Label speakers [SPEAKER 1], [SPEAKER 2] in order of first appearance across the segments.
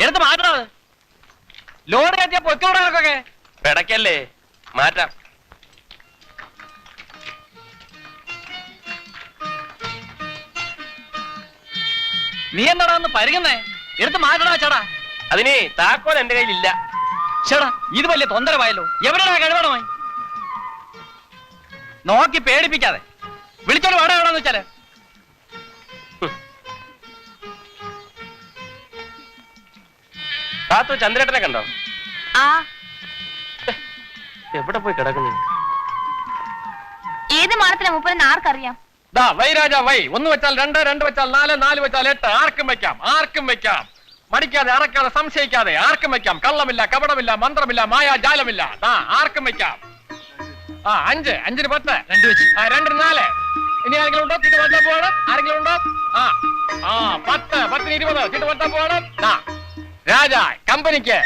[SPEAKER 1] എടുത്ത് മാറ്റണത്. ലോഡ് കയറ്റിയ പൊയ്ക്കോടാനൊക്കെ
[SPEAKER 2] പിടക്കല്ലേ, മാറ്റാം.
[SPEAKER 1] നീ എന്താടാ ഒന്ന് പരുകുന്നേ? എടുത്ത് മാറ്റണ ചേടാ.
[SPEAKER 2] അതിന് താക്കോൽ എന്റെ കയ്യിലില്ല.
[SPEAKER 1] ചേടാ ഇത് വലിയ തൊന്തരമായല്ലോ. എവിടെയാ കഴിവണമായി? നോക്കി പേടിപ്പിക്കാതെ വിളിച്ചോണ്ട് വാടക എവിടാന്ന് വെച്ചാല്.
[SPEAKER 2] താത്തു ചന്ദ്രേട്ടനെ കണ്ടോ?
[SPEAKER 3] ആ
[SPEAKER 2] എവിടെ പോയി കിടക്കുന്നു?
[SPEAKER 3] ഏത് മാനത്തിലെ മൂപ്പരെന്ന് ആർക്കറിയാം?
[SPEAKER 2] Y Raja Y. 1 വെച്ചാൽ 2, 2 വെച്ചാൽ 4, 4 വെച്ചാൽ 8. ആർക്കും വെക്കാം, ആർക്കും വെക്കാം. മടിക്കാതെ, അറക്കാതെ, സംശയിക്കാതെ ആർക്കും വെക്കാം. കള്ളമില്ല, കപടമില്ല, മന്ത്രമില്ല, മായാജാലമില്ല. ആർക്കും വെക്കാം. 5, 5-ന് 10, 2 വെച്ച് 2-ന് 4. ഇനി ആരെങ്കിലും ഉണ്ടോ? ചീട്ട് പറ്റാൻ പോവാണ്. ആരെങ്കിലും ഉണ്ടോ? 10, 10-ന് 20 ചീട്ട് പറ്റാൻ പോവാണ്. രാജാ കമ്പനിക്ക്.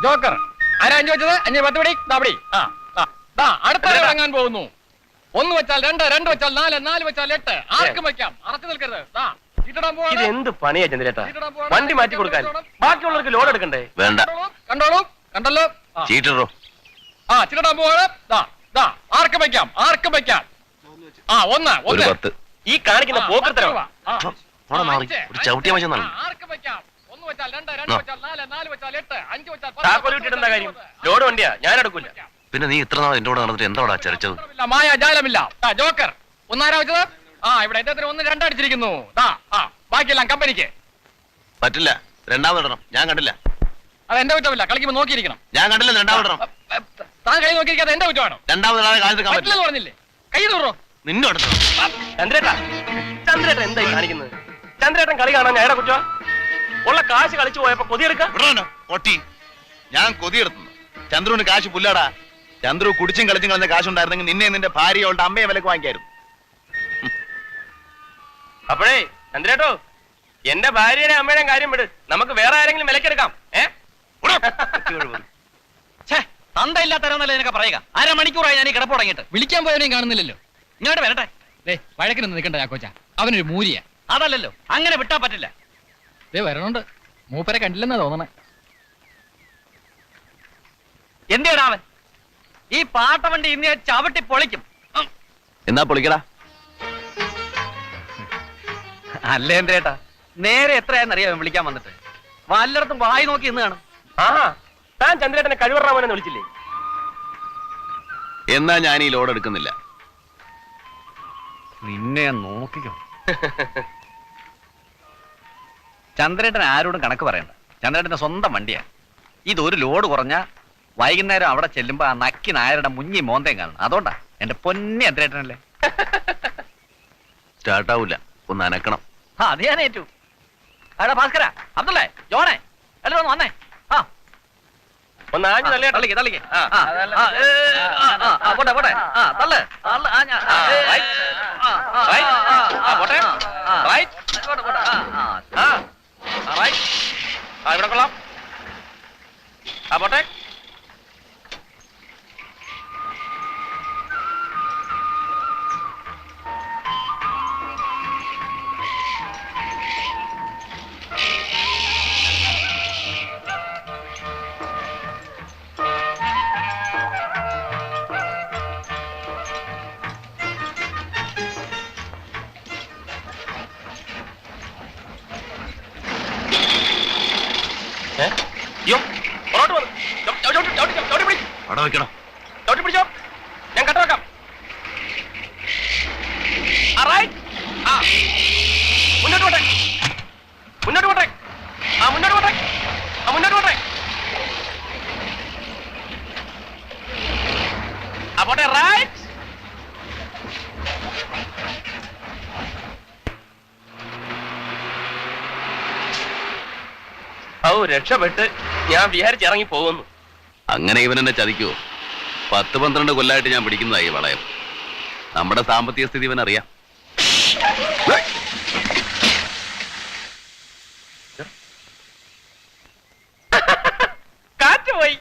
[SPEAKER 2] ജോക്കർ ആരാ 5 വെച്ചത്? 5-ന് 10 പിടി. പിടി. അടുത്ത ഇറങ്ങാൻ പോകുന്നു. 1 വെച്ചാൽ 2, 2 വെച്ചാൽ 4, 4 വെച്ചാൽ 8. ആർക്കും വെക്കാം. അറച്ചു നിൽക്കരുത്. ഇത് എന്ത് പണിയാ ചന്ദ്രേട്ടാ? വണ്ടി മാറ്റി കൊടുക്കാൻ ബാക്കിയുള്ളവർക്ക് ലോഡ് എടുക്കണ്ടേ? വേണ്ട. കണ്ടോളൂ, കണ്ടല്ലോ. ചീറ്ററോ? ചിരടാൻ പോവാണ്. ആർക്കും വെക്കാം, ആർക്കും വെക്കാം. 1 ഈ കാണിക്കുന്ന പോക്കത്തരവാ. ആർക്കും വെക്കാം. 1 വെച്ചാൽ 2, 2 വെച്ചാൽ 4, 4 വെച്ചാൽ 8, 5 വെച്ചാൽ 10. കാര്യം ലോഡ് വണ്ടിയാ, ഞാൻ എടുക്കൂല.
[SPEAKER 4] പിന്നെ നീ ഇത്ര നാൾ എന്റെ കൂടെ നടന്നിട്ട് എന്താ ചരച്ചത്?
[SPEAKER 2] മായാജാലമില്ല. ജോക്കർ 1 ആരാ വെച്ചത്? ഇവിടെ എന്റെ 1, 2 അടിച്ചിരിക്കുന്നു. ബാക്കിയെല്ലാം കമ്പനിക്ക്.
[SPEAKER 4] പറ്റില്ല, രണ്ടാമതിടണം. ഞാൻ കണ്ടില്ല.
[SPEAKER 2] അത് എന്റെ കുറ്റമില്ല. കളിക്കുമ്പോ നോക്കിയിരിക്കണം.
[SPEAKER 4] ഞാൻ കണ്ടില്ല, രണ്ടാമതിടണം.
[SPEAKER 2] താൻ കൈ നോക്കിയിരിക്കാതെ എന്റെ കുറ്റമാണോ?
[SPEAKER 4] രണ്ടാമതിടാതെ കാലത്ത്
[SPEAKER 2] പറ്റില്ലെന്ന് പറഞ്ഞില്ലേ? കൈ തൂറോ?
[SPEAKER 4] നിന്നോട്
[SPEAKER 2] ചന്ദ്രേട്ടാ, ചന്ദ്രേട്ടൻ എന്തായി കാണിക്കുന്നത്? ചന്ദ്രേട്ടൻ കളി കാണാൻ ഞാൻ കുറ്റ? ഉള്ള കാശ് കളിച്ചു പോയപ്പോ കൊതിയെടുക്കാം.
[SPEAKER 4] പൊട്ടി, ഞാൻ കൊതിയെടുത്തുന്നു. ചന്ദ്രുവിന് കാശ് പുല്ലാടാ. ചന്ദ്രു കുടിച്ചും കളിച്ചും കളഞ്ഞ കാശുണ്ടായിരുന്നെങ്കിൽ നിന്നെ നിന്റെ ഭാര്യയോളുടെ അമ്മയെ വിലക്ക് വാങ്ങിക്കായിരുന്നു.
[SPEAKER 2] അപ്പോഴേ ചന്ദ്രേട്ടോ, എന്റെ ഭാര്യയുടെ അമ്മയുടെയും കാര്യം വിട്. നമുക്ക് വേറെ ആരെങ്കിലും വിലക്കെടുക്കാം.
[SPEAKER 1] തന്തയില്ലാത്തവരെന്നല്ലേ നിനക്ക് പറയുക? 1/2 മണിക്കൂറായി ഞാൻ ഈ കിടപ്പ് തുടങ്ങിയിട്ട്.
[SPEAKER 5] വിളിക്കാൻ പോയവനെയും കാണുന്നില്ലല്ലോ.
[SPEAKER 1] ഇങ്ങോട്ട് വരട്ടെ.
[SPEAKER 5] വഴക്കിനൊന്നും നിൽക്കണ്ട ചാക്കോച്ച, അവനൊരു മൂരിയ.
[SPEAKER 1] അതല്ലല്ലോ, അങ്ങനെ വിട്ടാ പറ്റില്ല.
[SPEAKER 5] വരണുണ്ട്. മൂപ്പരെ കണ്ടില്ലെന്നാ തോന്നണേ.
[SPEAKER 1] എന്തിനാ അവൻ? ഈ പാട്ടവണ്ടി ഇന്ന് ചവിട്ടി പൊളിക്കും.
[SPEAKER 4] എന്നാ പൊളിക്കടാ.
[SPEAKER 1] അല്ലേ എന്തേട്ടാ, നേരെ എത്രയാന്നറിയാം വിളിക്കാൻ വന്നിട്ട്? വല്ലയിടത്തും വായി നോക്കി ഇന്ന് കാണും.
[SPEAKER 2] താൻ ചന്ദ്രേട്ടനെ കഴിവറാമനെന്ന് വിളിച്ചില്ലേ?
[SPEAKER 4] എന്നാ ഞാൻ ഈ ലോഡ് എടുക്കുന്നില്ല.
[SPEAKER 1] നിന്നെ നോക്കിക്കോ. ചന്ദ്രേട്ടൻ ആരോടും കണക്ക് പറയണ്ട. ചന്ദ്രേട്ടന്റെ സ്വന്തം വണ്ടിയാ. ഇതൊരു ലോഡ് കുറഞ്ഞ വൈകുന്നേരം അവിടെ ചെല്ലുമ്പോ ആ നക്കി നായരുടെ മുഞ്ഞി മോന്തയും കാണും. അതുകൊണ്ടാ എന്റെ പൊന്നി ചന്ദ്രേട്ടനല്ലേ.
[SPEAKER 4] സ്റ്റാർട്ടാവൂല, ഒന്ന് അനക്കണം.
[SPEAKER 1] അത് ഞാൻ ഏറ്റു. അവിടെ ഭാസ്കര, അബ്ദുള്ളേ, ജോണേ, എല്ലാവരും ഒന്ന് വന്നേ.
[SPEAKER 2] ഒന്ന് ആഞ്ഞു തള്ളിയാ.
[SPEAKER 1] തള്ളിക്ക് തള്ളിക്ക്. പോട്ടെ പോട്ടെ. തള്ളു.
[SPEAKER 2] ഇവിടെ കൊള്ളാം. പോട്ടെ.
[SPEAKER 4] അവിടെ
[SPEAKER 2] പിടിച്ചോ, ഞാൻ കട്ട വെക്കാം. മുന്നോട്ട് പോട്ടെ, മുന്നോട്ട് പോട്ടെ, മുന്നോട്ട് പോട്ടെ, മുന്നോട്ട് പോട്ടെ. പോട്ടെ. റൈറ്റ്. രക്ഷപ്പെട്ട് ഞാൻ വിചാരിച്ച് ഇറങ്ങി പോകുന്നു.
[SPEAKER 4] അങ്ങനെ ഇവൻ എന്നെ ചതിക്കുവോ? 10-12 കൊല്ലായിട്ട് ഞാൻ പിടിക്കുന്നതായി വളയം. നമ്മുടെ സാമ്പത്തിക സ്ഥിതി ഇവൻ അറിയാം.
[SPEAKER 2] കാറ്റ് പോയി.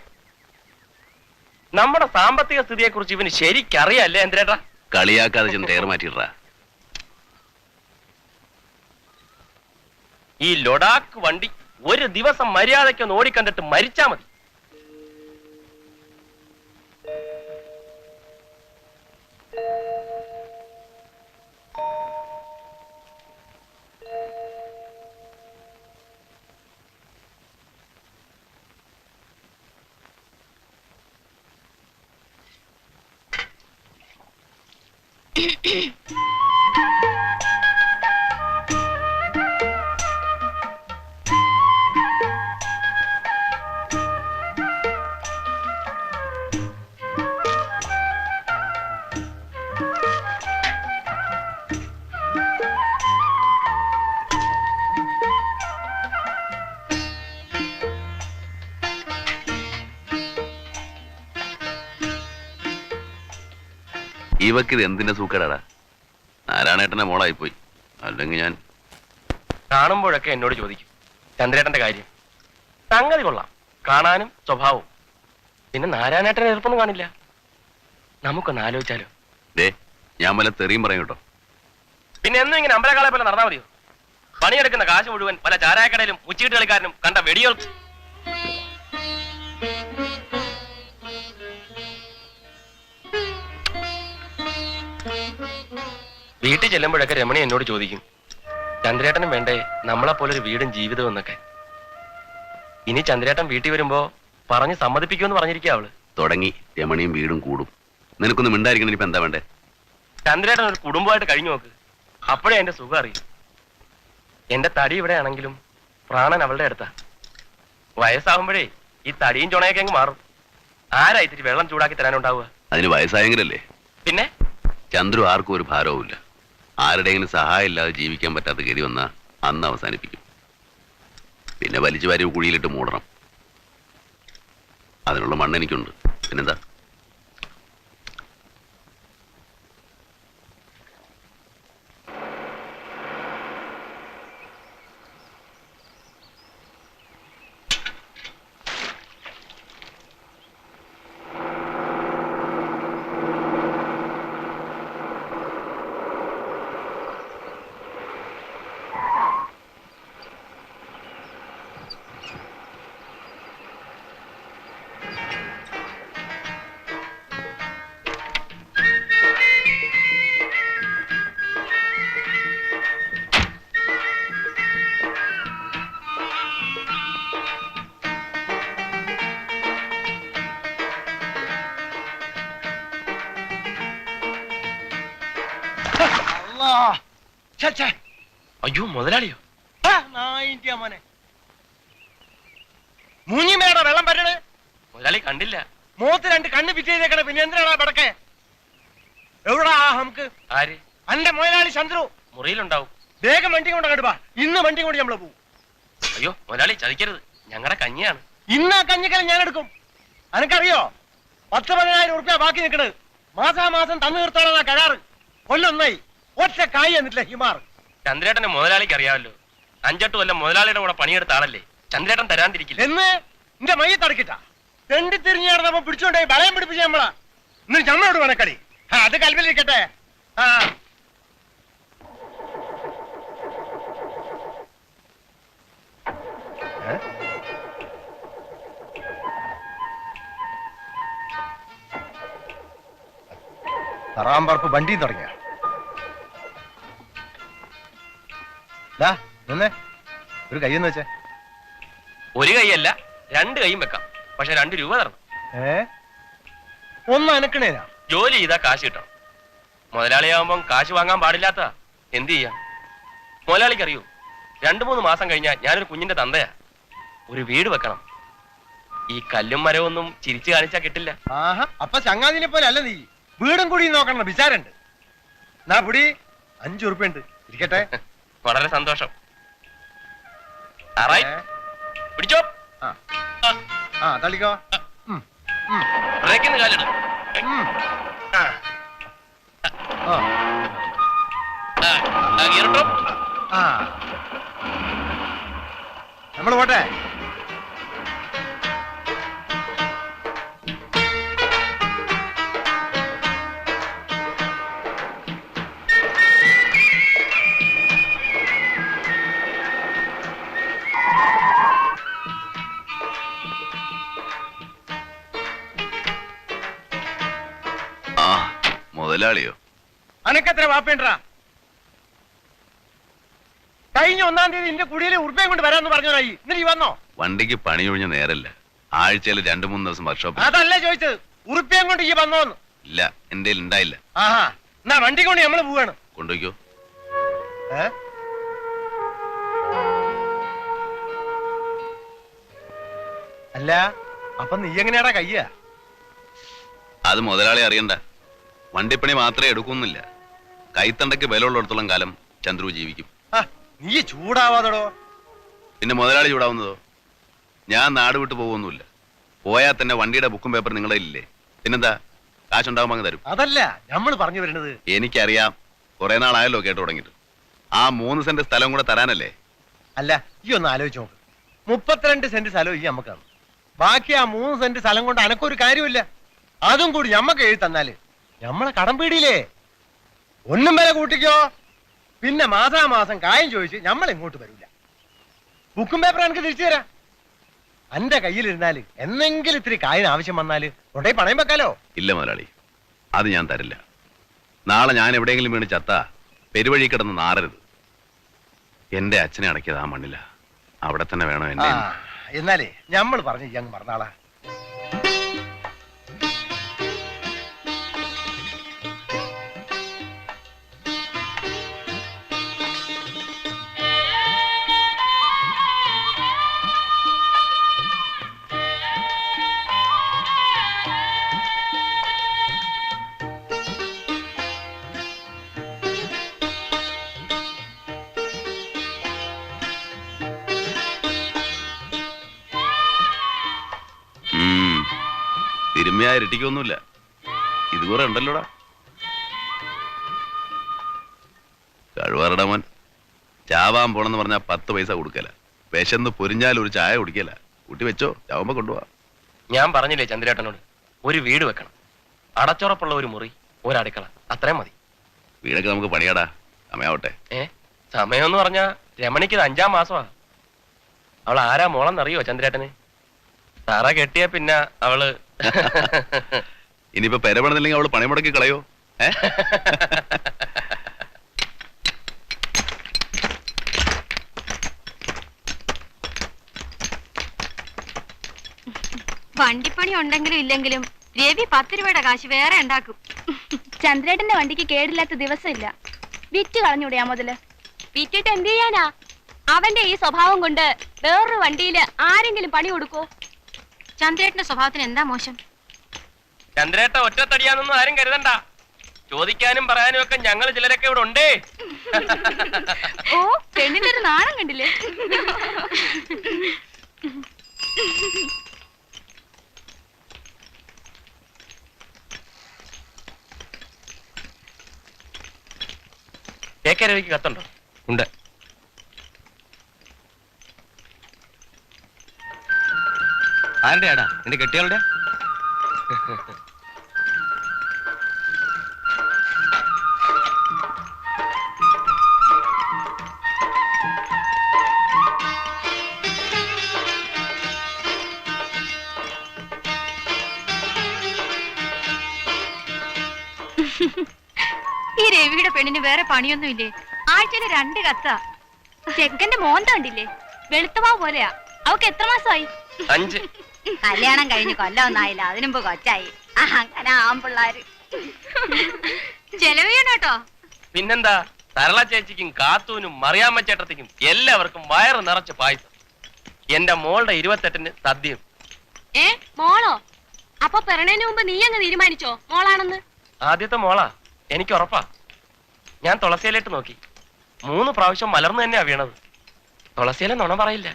[SPEAKER 2] നമ്മുടെ സാമ്പത്തിക സ്ഥിതിയെ കുറിച്ച് ഇവന് ശരിക്കറിയാല്ലേ എന്തേട്ടാ?
[SPEAKER 4] കളിയാക്കാതെ ചെന്ന് ടയർ മാറ്റിയിട്ടാ.
[SPEAKER 2] ഈ ലൊഡാക്ക് വണ്ടി ഒരു ദിവസം മര്യാദയ്ക്കൊന്ന് ഓടിക്കണ്ടിട്ട് മരിച്ചാ മതി.
[SPEAKER 4] ഇവക്ക് ഇത് എന്തിന്റെ സൂക്കേടാടാ? നാരായണേട്ടന്റെ മോളായിപ്പോയി. അല്ലെങ്കിൽ ഞാൻ
[SPEAKER 2] കാണുമ്പോഴൊക്കെ എന്നോട് ചോദിക്കും ചന്ദ്രേട്ടന്റെ കാര്യം. സംഗതി കൊള്ളാം, കാണാനും സ്വഭാവവും. പിന്നെ നാരായണേട്ടനെ എളുപ്പമൊന്നും കാണില്ല. നമുക്കൊന്ന് ആലോചിച്ചാലോ?
[SPEAKER 4] ഞാൻ വല്ല തെറിയും പറയും കേട്ടോ.
[SPEAKER 2] പിന്നെ എന്നും ഇങ്ങനെ അമ്പലക്കാളെ പോലെ നടന്നാൽ മതിയോ? പണിയെടുക്കുന്ന കാശ് മുഴുവൻ പല ചാരായക്കടയിലും ഉച്ചീട്ട് കളിക്കാരനും കണ്ട വെടിയോർക്കും. വീട്ടിൽ ചെല്ലുമ്പോഴൊക്കെ രമണി എന്നോട് ചോദിക്കും ചന്ദ്രേട്ടനും വേണ്ടേ നമ്മളെപ്പോലൊരു വീടും ജീവിതവും എന്നൊക്കെ. ഇനി ചന്ദ്രേട്ടൻ വീട്ടിൽ വരുമ്പോ പറഞ്ഞ് സമ്മതിപ്പിക്കുമെന്ന് പറഞ്ഞിരിക്കുക അവള്.
[SPEAKER 4] തുടങ്ങി രമണിയും വീടും കൂടും. നിനക്കൊന്നും മിണ്ടായിരിക്കണം. ഇനിയിപ്പോ എന്താ വേണ്ടേ?
[SPEAKER 2] ചന്ദ്രേട്ടൻ ഒരു കുടുംബമായിട്ട് കഴിഞ്ഞു നോക്ക്, അപ്പോഴേ എന്റെ സുഖം അറിയും. എന്റെ തടി ഇവിടെ ആണെങ്കിലും പ്രാണൻ അവളുടെ അടുത്താ. വയസ്സാവുമ്പോഴേ ഈ തടിയും ചുണയൊക്കെ അങ്ങ് മാറും. ആരാ ഇത്തിരി വെള്ളം ചൂടാക്കി തരാനുണ്ടാവുക?
[SPEAKER 4] അതിന് വയസ്സായെങ്കിലല്ലേ.
[SPEAKER 2] പിന്നെ
[SPEAKER 4] ചന്ദ്രു ആർക്കും ഒരു ഭാരവുമില്ല. ആരുടെയെങ്കിലും സഹായം ഇല്ലാതെ ജീവിക്കാൻ പറ്റാത്ത ഗതി വന്നാൽ അന്ന് അവസാനിപ്പിക്കും. പിന്നെ വലിച്ചു വാരി കുഴിയിലിട്ട് മൂടണം. അതിനുള്ള മണ്ണ് എനിക്കുണ്ട്. പിന്നെന്താ?
[SPEAKER 2] അയ്യോ മുതലാളിയോ?
[SPEAKER 6] മോനെ മൂഞ്ഞിമേടെ വെള്ളം പറ്റണ്.
[SPEAKER 2] മുതലാളി കണ്ടില്ല.
[SPEAKER 6] മൂത്ത് രണ്ട് കണ്ണ് പിറ്റേക്കണ. പിന്നെ എന്തിനാ പടക്കെ? എവിടാ നമുക്ക്?
[SPEAKER 2] ആര്?
[SPEAKER 6] അന്റെ മുതലാളി ചന്ദ്രു
[SPEAKER 2] മുറിയിലുണ്ടാവും.
[SPEAKER 6] വേഗം വണ്ടി കൊണ്ട് കണ്ടുവാ. ഇന്ന് വണ്ടി കൊണ്ട് നമ്മള് പോകും.
[SPEAKER 2] അയ്യോ മുതലാളി ചതിക്കരുത്, ഞങ്ങളുടെ കഞ്ഞിയാണ്.
[SPEAKER 6] ഇന്ന് ആ കഞ്ഞിക്കല ഞാൻ എടുക്കും. അനക്കറിയോ 10-15,000 ഉറുപ്പ്യ ബാക്കി നിൽക്കണ്. മാസാമാസം തന്നു തീർത്തോളാ കരാറ്. കൊല്ലൊന്നായി ഒറ്റ കായ് എന്നിട്ടില്ല ഹിമാർ.
[SPEAKER 2] ചന്ദ്രേട്ടന്റെ മുതലാളിക്ക് അറിയാമല്ലോ, 5-8 കൊല്ലം മുതലാളിയുടെ കൂടെ പണിയെടുത്ത ആളല്ലേ. ചന്ദ്രേട്ടൻ തരാണ്ടിരിക്കില്ല.
[SPEAKER 6] എന്ന് എന്റെ മയ്യ തടക്കിട്ടാ തെണ്ടി തിരിഞ്ഞു നടന്നപ്പോ പിടിച്ചോണ്ടേ വളയം പിടിപ്പിച്ച നമ്മളാ. ഇന്ന് ഞമ്മളോട് വേണക്കളി. അത് കൽവിലിരിക്കട്ടെ. ആ തറാമ്പറപ്പ് വണ്ടിയും തുടങ്ങിയ ഒരു കൈയെന്ന് വെച്ചേ.
[SPEAKER 2] ഒരു കൈയല്ല 2 കൈയും വെക്കാം, പക്ഷെ 2 രൂപ തരണം.
[SPEAKER 6] ഒന്ന് അനക്കണേനാ.
[SPEAKER 2] ജോലി ചെയ്താ കാശ് കിട്ടണം. മുതലാളിയാവുമ്പം കാശ് വാങ്ങാൻ പാടില്ലാത്ത എന്ത് ചെയ്യാം? മുതലാളിക്ക് അറിയൂ, 2-3 മാസം കഴിഞ്ഞാൽ ഞാനൊരു കുഞ്ഞിന്റെ തന്തയാ. ഒരു വീട് വെക്കണം. ഈ കല്ലും മരവൊന്നും ചിരിച്ചു കാണിച്ചാ കിട്ടില്ല.
[SPEAKER 6] ആഹാ, അപ്പൊ ചങ്ങാതിനെ പോലെ അല്ല നീ. വീടും കൂടി നോക്കണം വിചാരണ്ട്. നാ പുടി 5 ഉറുപ്പ്യ ഉണ്ട്, ഇരിക്കട്ടെ.
[SPEAKER 2] വളരെ സന്തോഷം. പിടിച്ചോ.
[SPEAKER 6] തള്ളിക്കോ.
[SPEAKER 2] ബ്രേക്കിന്ന് കാലിട്.
[SPEAKER 6] നമ്മള് പോട്ടെ.
[SPEAKER 4] മുതലാളിയോ?
[SPEAKER 6] അനക്കെത്ര വാപ്പേണ്ടാ? കഴിഞ്ഞ 1-ാം തീയതി എന്റെ കുടിയിലെ ഉറുപ്പയും കൊണ്ട് വരാന്ന് പറഞ്ഞോനായി. എന്നിട്ട് ഈ വന്നോ?
[SPEAKER 4] വണ്ടിക്ക് പണിയൊഴിഞ്ഞ നേരല്ല, ആഴ്ചയിൽ 2-3 ദിവസം വർക്ക്ഷോപ്പ്.
[SPEAKER 6] അതല്ല ചോദിച്ചത്, ഉറുപ്പയും കൊണ്ട് ഈ വന്നോന്ന്.
[SPEAKER 4] ഇല്ല, എന്റെ ഉണ്ടായില്ല.
[SPEAKER 6] ആഹാ, എന്നാ വണ്ടി കൊണ്ട് നമ്മള് പോവാണ്.
[SPEAKER 4] കൊണ്ടുപോയിക്കോ.
[SPEAKER 6] ഏ? അല്ല, അപ്പൊ നീ എങ്ങനെയാടാ കയ്യ?
[SPEAKER 4] അത് മുതലാളി അറിയണ്ട. വണ്ടിപ്പണി മാത്രമേ എടുക്കുന്നില്ല, കൈത്തണ്ടയ്ക്ക് ബലമുള്ളിടത്തോളം കാലം ചന്ദ്രു ജീവിക്കും.
[SPEAKER 6] നീ ചൂടാവാതടോ.
[SPEAKER 4] പിന്നെ മുതലാളി ചൂടാവുന്നതോ? ഞാൻ നാട് വിട്ടു പോകുന്നില്ല. പോയാൽ തന്നെ വണ്ടിയുടെ ബുക്കും പേപ്പർ നിങ്ങളുടെ ഇല്ലേ? പിന്നെന്താ, കാശുണ്ടാവുമ്പോൾ അങ്ങ് തരും.
[SPEAKER 6] അതല്ല നമ്മൾ പറഞ്ഞു വരുന്നത്.
[SPEAKER 4] എനിക്കറിയാം, കുറെ നാളായല്ലോ കേട്ടു തുടങ്ങിയിട്ട്. ആ 3 സെന്റ് സ്ഥലം കൂടെ തരാനല്ലേ?
[SPEAKER 6] അല്ല, ഈ ഒന്ന് ആലോചിച്ച് നോക്ക്. 32 സെന്റ് സ്ഥലം ഈ നമ്മക്കാണ്. ബാക്കി ആ 3 സെന്റ് സ്ഥലം കൊണ്ട് അനക്കൊരു കാര്യമില്ല. അതും കൂടി ഞമ്മക്ക് എഴുതി തന്നാല് ഞമ്മളെ കടം പീടിയില്ലേ? ഒന്നും വില കൂട്ടിക്കോ. പിന്നെ മാസാമാസം കായം ചോദിച്ച് നമ്മൾ ഇങ്ങോട്ട് വരില്ല. ബുക്കും പേപ്പർ എനിക്ക് തിരിച്ചു തരാം. എന്റെ കയ്യിലിരുന്നാല് എന്തെങ്കിലും ഇത്തിരി കായിന് ആവശ്യം വന്നാല് കൊണ്ടേ പണയം വെക്കാലോ.
[SPEAKER 4] ഇല്ല മുതലാളി, അത് ഞാൻ തരില്ല. നാളെ ഞാൻ എവിടെയെങ്കിലും വീണ് ചത്ത പെരുവഴി കിടന്ന് നാറരുത്. എന്റെ അച്ഛനെ അടക്കിയത് ആ മണ്ണില. അവിടെ തന്നെ വേണം എന്നെ.
[SPEAKER 6] എന്നാലേ ഞമ്മൾ പറഞ്ഞു ഈ അങ്ങ് മറന്നാളാ.
[SPEAKER 4] തിരുമ്മയാ ഇരട്ടിക്കൊന്നുമില്ല. ഇത് കുറെ ഉണ്ടല്ലോടാ. കഴിവറട മോൻ ചാവാൻ പോണെന്ന് പറഞ്ഞാൽ 10 പൈസ കൊടുക്കല. വിശന്ന് പൊരിഞ്ഞാൽ ഒരു ചായ കുടിക്കല. കൂട്ടി വെച്ചോ, ചാവുമ്പോ കൊണ്ടുപോവാ.
[SPEAKER 2] ഞാൻ പറഞ്ഞില്ലേ ചന്ദ്രേട്ടനോട്, ഒരു വീട് വെക്കണം, അടച്ചുറപ്പുള്ള ഒരു മുറി, ഒരു അടുക്കള, അത്രയും മതി.
[SPEAKER 4] വീടൊക്കെ നമുക്ക് പണിയാടാ, സമയാവട്ടെ.
[SPEAKER 2] സമയം എന്ന് പറഞ്ഞാ രമണിക്ക് 5-ാം മാസമാ. അവൾ ആരാ മോളെന്നറിയോ ചന്ദ്രേട്ടന്? തറ കെട്ടിയ പിന്നെ അവള്
[SPEAKER 4] ഇനിയിപ്പോ പെരപണില്ലെങ്കിൽ അവള് പണി മുടക്കി കളയോ?
[SPEAKER 3] വണ്ടിപ്പണി ഉണ്ടെങ്കിലും ഇല്ലെങ്കിലും രവി 10 രൂപയുടെ കാശ് വേറെ ഉണ്ടാക്കും. ചന്ദ്രേട്ടന്റെ വണ്ടിക്ക് കേടില്ലാത്ത ദിവസമില്ല. വിറ്റ് കളഞ്ഞൂടെയാ മുതല്? വിറ്റിട്ട് എന്ത് ചെയ്യാനാ? അവന്റെ ഈ സ്വഭാവം കൊണ്ട് വേറൊരു വണ്ടിയില് ആരെങ്കിലും പണി കൊടുക്കോ? ചന്ദ്രേട്ടന്റെ സ്വഭാവത്തിന് എന്താ മോശം?
[SPEAKER 2] ചന്ദ്രേട്ട ഒറ്റത്തടിയാന്നൊന്നും ആരും കരുതണ്ട. ചോദിക്കാനും പറയാനും ഒക്കെ ഞങ്ങൾ ചിലരൊക്കെ ഇവിടെ ഉണ്ടേ.
[SPEAKER 3] ഓ, പെണ്ണിന്റെ ഒരു നാണം കണ്ടില്ലേ?
[SPEAKER 2] കേക്കരവിക്ക് കത്തുണ്ടോ? ഉണ്ട്.
[SPEAKER 1] ആരുടെയാടാ? നിന്റെ കെട്ടിയാളുടെ?
[SPEAKER 3] ഈ രവിയുടെ പെണ്ണിന് വേറെ പണിയൊന്നുമില്ലേ? ആഴ്ചയില് 2 കത്താ. ചെക്കന്റെ മോന്ത കണ്ടില്ലേ? വെളുത്തമാ പോലെയാ. അവക്ക് എത്ര മാസമായി?
[SPEAKER 2] 5.
[SPEAKER 3] കല്യാണം കഴിഞ്ഞ് കൊല്ലമൊന്നായില്ല, അതിനുമ്പ് കൊച്ചായി. അങ്ങനെ ആമ്പിള്ളാര് ചെലവിയണോട്ടോ.
[SPEAKER 2] പിന്നെന്താ, സരള ചേച്ചിക്കും കാത്തൂനും മറിയാമ്മ ചേട്ടത്തിക്കും എല്ലാവർക്കും വയറ് നിറച്ച് പായസം. എന്റെ മോളുടെ 28-ന് സദ്യയും.
[SPEAKER 3] മോളോ? അപ്പൊ പിറണേന് മുമ്പ് നീ അങ്ങ് തീരുമാനിച്ചോ മോളാണെന്ന്?
[SPEAKER 2] ആദ്യത്തെ മോളാ, എനിക്ക് ഉറപ്പാ. ഞാൻ തുളസിയിലിട്ട് നോക്കി, 3 പ്രാവശ്യം മലർന്നു തന്നെയാ വീണത്. തുളസിയിലെ നുണ പറയില്ല.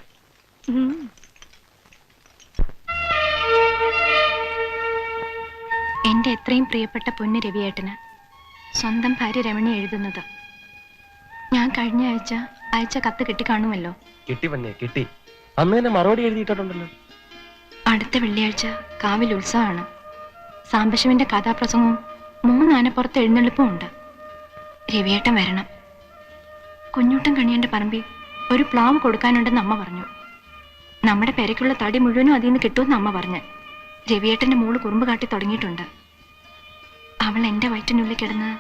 [SPEAKER 3] എന്റെ എത്രയും പ്രിയപ്പെട്ട പൊന്നു രവിയേട്ടന് സ്വന്തം ഭാര്യ രമണി എഴുതുന്നത്. ഞാൻ കഴിഞ്ഞ ആഴ്ച കത്ത് കിട്ടി കാണുമല്ലോ.
[SPEAKER 2] കിട്ടി പന്നേ, കിട്ടി. അന്ന് തന്നെ മറുപടി എഴുതിയിട്ടുണ്ടല്ലോ.
[SPEAKER 3] അടുത്ത വെള്ളിയാഴ്ച കാവിൽ ഉത്സവമാണ്. സാംബശിവന്റെ കഥാപ്രസംഗവും 3 ആനപ്പുറത്ത് എഴുന്നള്ളിപ്പും ഉണ്ട്. രവിയേട്ടൻ വരണം. കുഞ്ഞൂട്ടൻ കണിയന്റെ പറമ്പിൽ ഒരു പ്ലാവ് കൊടുക്കാനുണ്ടെന്ന് അമ്മ പറഞ്ഞു. നമ്മുടെ പെരയ്ക്കുള്ള തടി മുഴുവനും അതിൽ നിന്ന് കിട്ടുമെന്ന് അമ്മ പറഞ്ഞു. രവിയേട്ടന്റെ മോള് കുറുമ്പ് കാട്ടി തുടങ്ങിയിട്ടുണ്ട്. അവൾ എന്റെ വയറ്റിനുള്ളിൽ കിടന്ന്